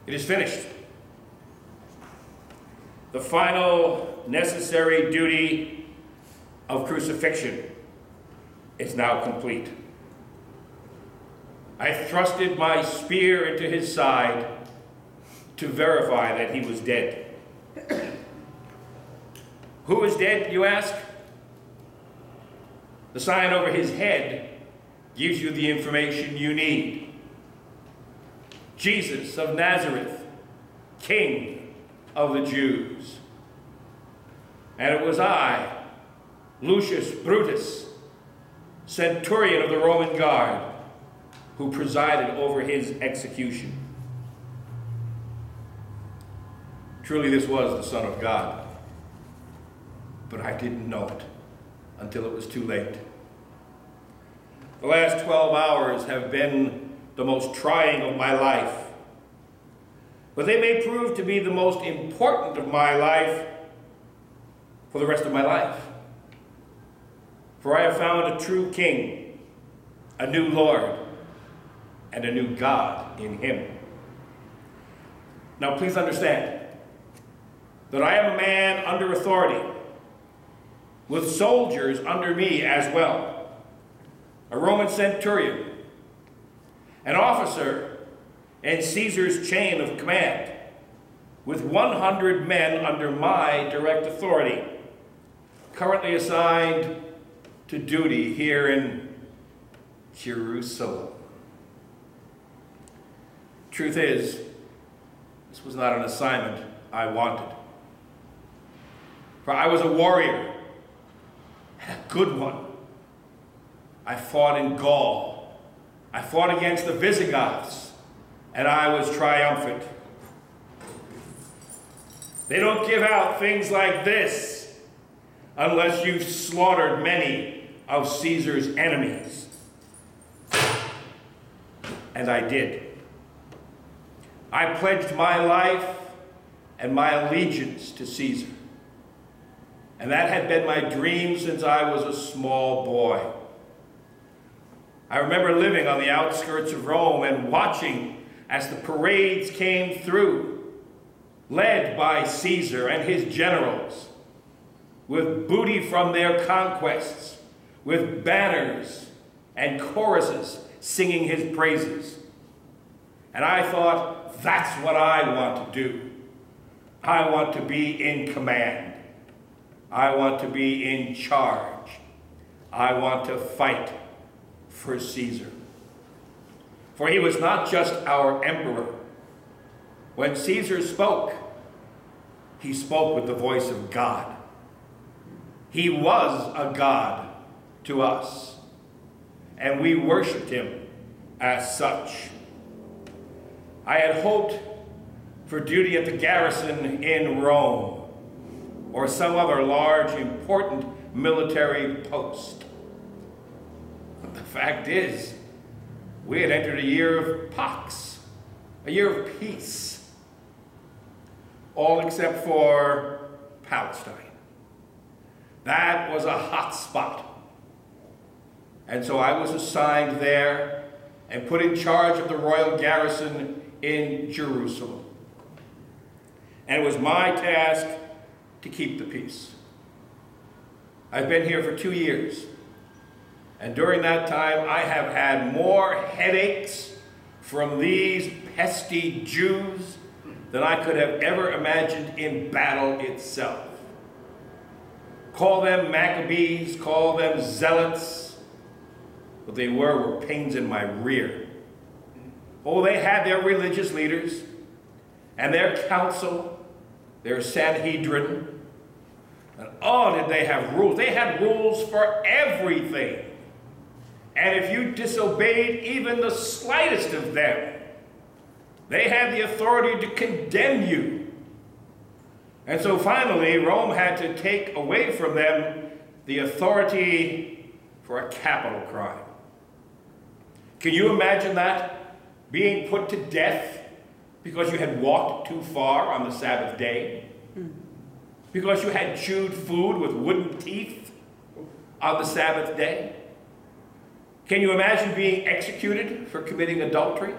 It is finished. The final necessary duty of crucifixion is now complete. I thrusted my spear into his side to verify that he was dead. Who is dead, you ask? The sign over his head gives you the information you need. Jesus of Nazareth, King of the Jews. And it was I, Lucius Brutus, Centurion of the Roman Guard, who presided over his execution. Truly, this was the Son of God, but I didn't know it until it was too late. The last 12 hours have been the most trying of my life, but they may prove to be the most important of my life for the rest of my life. For I have found a true King, a new Lord, and a new God in him. Now please understand that I am a man under authority, with soldiers under me as well. A Roman centurion, an officer in Caesar's chain of command, with 100 men under my direct authority, currently assigned to duty here in Jerusalem. Truth is, this was not an assignment I wanted. For I was a warrior, and a good one. I fought in Gaul. I fought against the Visigoths, and I was triumphant. They don't give out things like this unless you've slaughtered many of Caesar's enemies. And I did. I pledged my life and my allegiance to Caesar. And that had been my dream since I was a small boy. I remember living on the outskirts of Rome and watching as the parades came through, led by Caesar and his generals, with booty from their conquests, with banners and choruses singing his praises. And I thought, that's what I want to do. I want to be in command. I want to be in charge. I want to fight for Caesar. For he was not just our emperor. When Caesar spoke, he spoke with the voice of God. He was a God to us, and we worshiped him as such. I had hoped for duty at the garrison in Rome, or some other large, important military post. But the fact is, we had entered a year of pax, a year of peace, all except for Palestine. That was a hot spot. And so I was assigned there and put in charge of the royal garrison in Jerusalem. And it was my task to keep the peace. I've been here for 2 years, and during that time I have had more headaches from these pesky Jews than I could have ever imagined in battle itself. Call them Maccabees, call them Zealots, what they were pains in my rear. Oh, they had their religious leaders and their council, their Sanhedrin, and oh, did they have rules. They had rules for everything. And if you disobeyed even the slightest of them, they had the authority to condemn you. And so finally, Rome had to take away from them the authority for a capital crime. Can you imagine that? Being put to death because you had walked too far on the Sabbath day? Because you had chewed food with wooden teeth on the Sabbath day? Can you imagine being executed for committing adultery?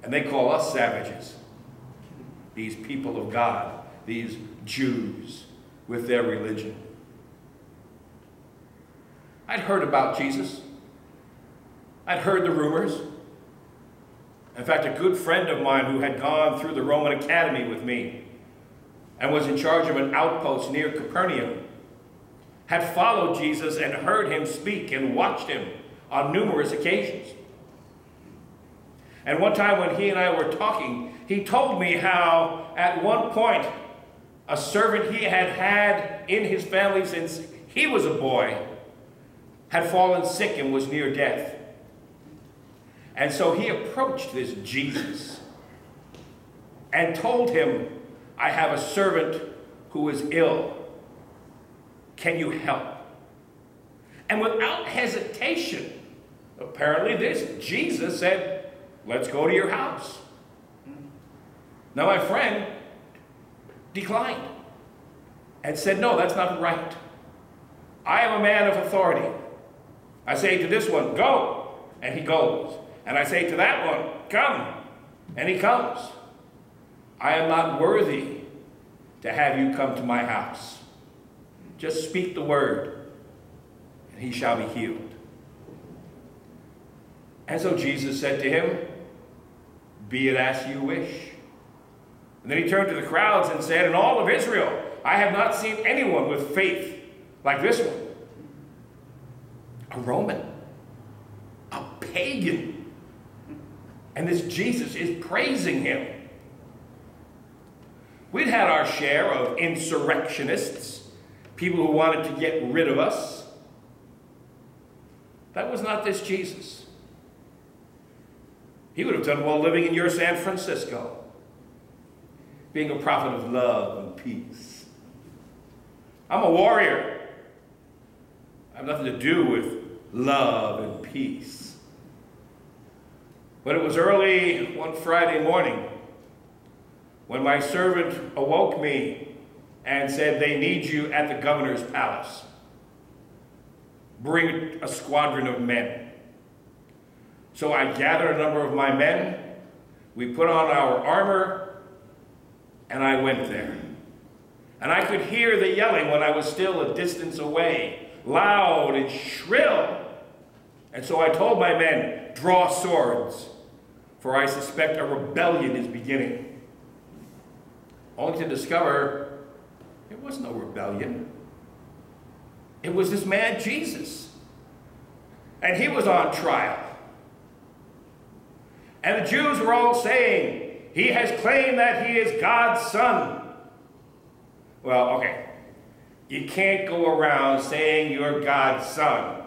And they call us savages. These people of God, these Jews with their religion. I'd heard about Jesus. I'd heard the rumors. In fact, a good friend of mine who had gone through the Roman Academy with me and was in charge of an outpost near Capernaum had followed Jesus and heard him speak and watched him on numerous occasions. And one time when he and I were talking, he told me how at one point a servant he had had in his family since he was a boy had fallen sick and was near death. And so he approached this Jesus and told him, I have a servant who is ill. Can you help? And without hesitation, apparently this Jesus said, let's go to your house. Now my friend declined and said, no, that's not right. I am a man of authority. I say to this one, go, and he goes. And I say to that one, come, and he comes. I am not worthy to have you come to my house. Just speak the word, and he shall be healed. And so Jesus said to him, be it as you wish. And then he turned to the crowds and said, in all of Israel, I have not seen anyone with faith like this one. A Roman, a pagan. And this Jesus is praising him. We'd had our share of insurrectionists, people who wanted to get rid of us. That was not this Jesus. He would have done well living in your San Francisco, being a prophet of love and peace. I'm a warrior. I have nothing to do with love and peace. But it was early one Friday morning when my servant awoke me and said, they need you at the governor's palace. Bring a squadron of men. So I gathered a number of my men, we put on our armor, and I went there. And I could hear the yelling when I was still a distance away, loud and shrill. And so I told my men, draw swords, for I suspect a rebellion is beginning. Only to discover it was no rebellion. It was this man, Jesus. And he was on trial. And the Jews were all saying, he has claimed that he is God's son. Well, okay. You can't go around saying you're God's son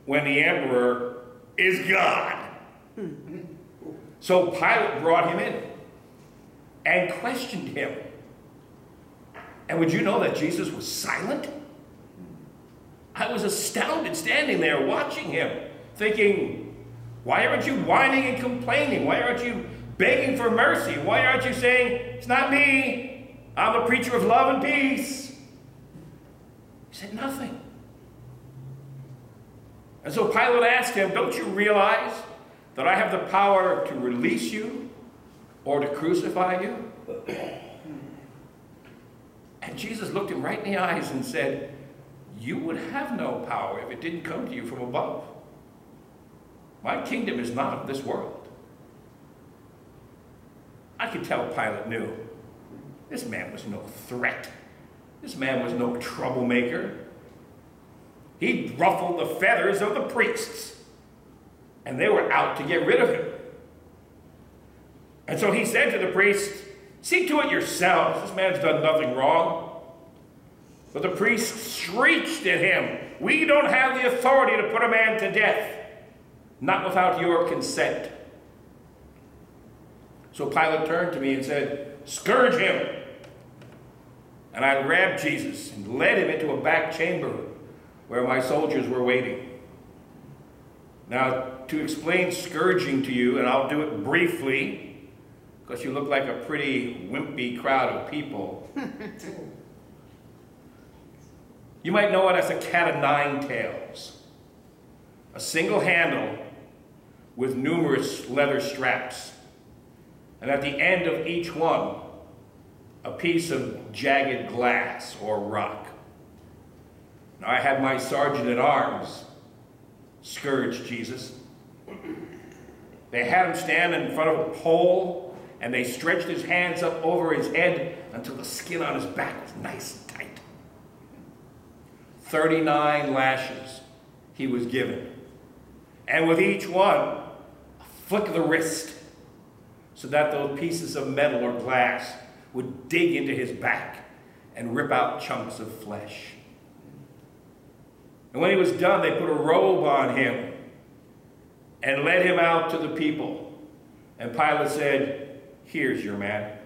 when the emperor is God. So Pilate brought him in and questioned him. And would you know that Jesus was silent? I was astounded standing there watching him, thinking, why aren't you whining and complaining? Why aren't you begging for mercy? Why aren't you saying, it's not me, I'm a preacher of love and peace? He said nothing. And so Pilate asked him, don't you realize that I have the power to release you or to crucify you? And Jesus looked him right in the eyes and said, you would have no power if it didn't come to you from above. My kingdom is not of this world. I could tell Pilate knew. This man was no threat. This man was no troublemaker. He ruffled the feathers of the priests, and they were out to get rid of him. And so he said to the priests, see to it yourselves. This man's done nothing wrong. But the priests shrieked at him, we don't have the authority to put a man to death, not without your consent. So Pilate turned to me and said, scourge him. And I grabbed Jesus and led him into a back chamber where my soldiers were waiting. Now, to explain scourging to you, and I'll do it briefly, because you look like a pretty wimpy crowd of people. You might know it as a cat of nine tails. A single handle with numerous leather straps. And at the end of each one, a piece of jagged glass or rock. Now, I had my sergeant at arms scourge Jesus. They had him stand in front of a pole, and they stretched his hands up over his head until the skin on his back was nice and tight. 39 lashes he was given. And with each one, a flick of the wrist, so that those pieces of metal or glass would dig into his back and rip out chunks of flesh. And when he was done, they put a robe on him and led him out to the people. And Pilate said, "Here's your man."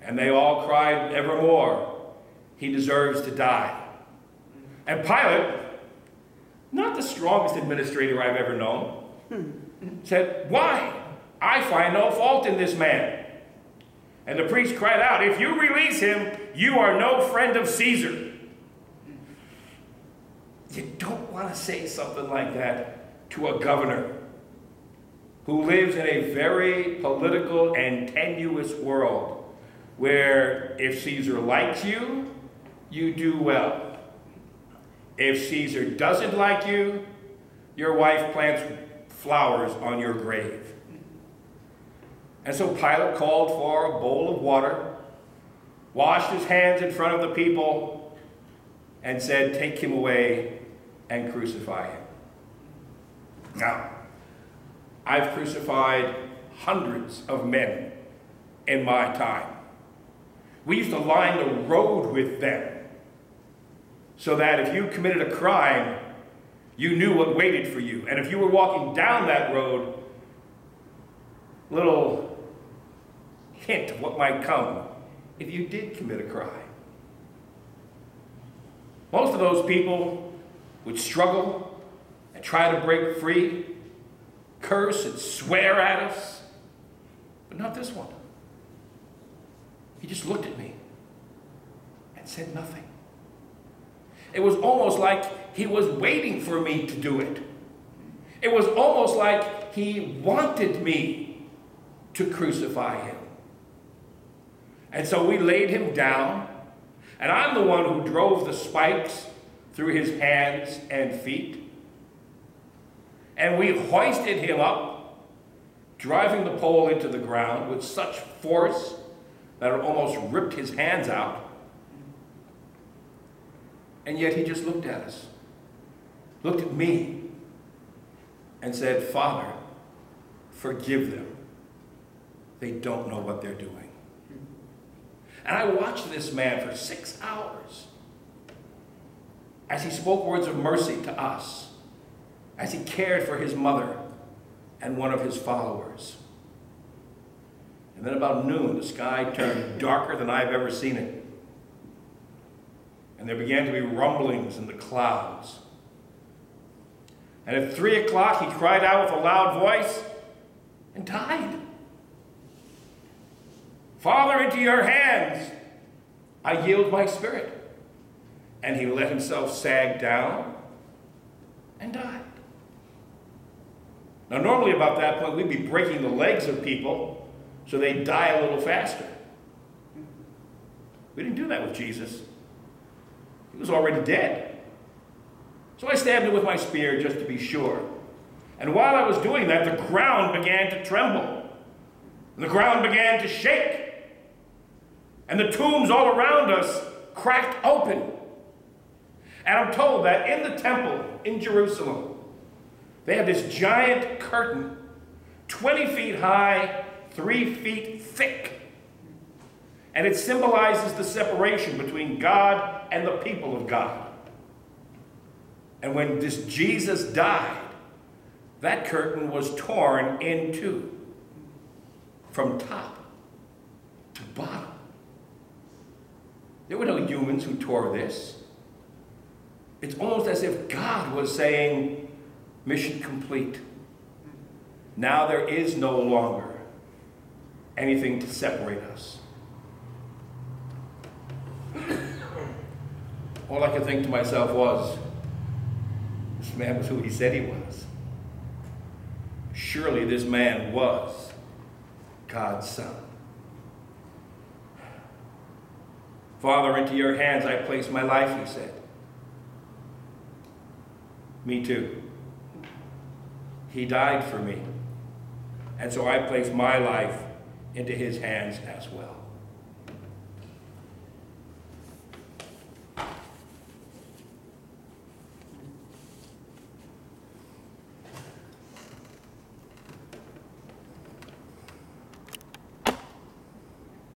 And they all cried evermore, "He deserves to die." And Pilate, not the strongest administrator I've ever known, said, "Why? I find no fault in this man." And the priest cried out, "If you release him, you are no friend of Caesar." You don't want to say something like that to a governor who lives in a very political and tenuous world where if Caesar likes you, you do well. If Caesar doesn't like you, your wife plants flowers on your grave. And so Pilate called for a bowl of water, washed his hands in front of the people, and said, "Take him away and crucify him." Now, I've crucified hundreds of men in my time. We used to line the road with them so that if you committed a crime, you knew what waited for you. And if you were walking down that road, little hint of what might come if you did commit a crime. Most of those people would struggle and try to break free, curse and swear at us, but not this one. He just looked at me and said nothing. It was almost like he was waiting for me to do it. It was almost like he wanted me to crucify him. And so we laid him down, and I'm the one who drove the spikes through his hands and feet. And we hoisted him up, driving the pole into the ground with such force that it almost ripped his hands out. And yet he just looked at us, looked at me, and said, "Father, forgive them. They don't know what they're doing." And I watched this man for 6 hours as he spoke words of mercy to us, as he cared for his mother and one of his followers. And then about noon, the sky turned darker than I've ever seen it. And there began to be rumblings in the clouds. And at 3 o'clock, he cried out with a loud voice and died. "Father, into your hands I yield my spirit." And he let himself sag down and died. Now, normally about that point, we'd be breaking the legs of people so they'd die a little faster. We didn't do that with Jesus. He was already dead. So I stabbed him with my spear just to be sure. And while I was doing that, the ground began to tremble. And the ground began to shake. And the tombs all around us cracked open. And I'm told that in the temple in Jerusalem, they have this giant curtain, 20 feet high, 3 feet thick. And it symbolizes the separation between God and the people of God. And when this Jesus died, that curtain was torn in two, from top to bottom. There were no humans who tore this. It's almost as if God was saying, "Mission complete. Now there is no longer anything to separate us." All I could think to myself was, this man was who he said he was. Surely this man was God's Son. Father, into your hands I place my life, he said. Me too. He died for me. And so I place my life into his hands as well.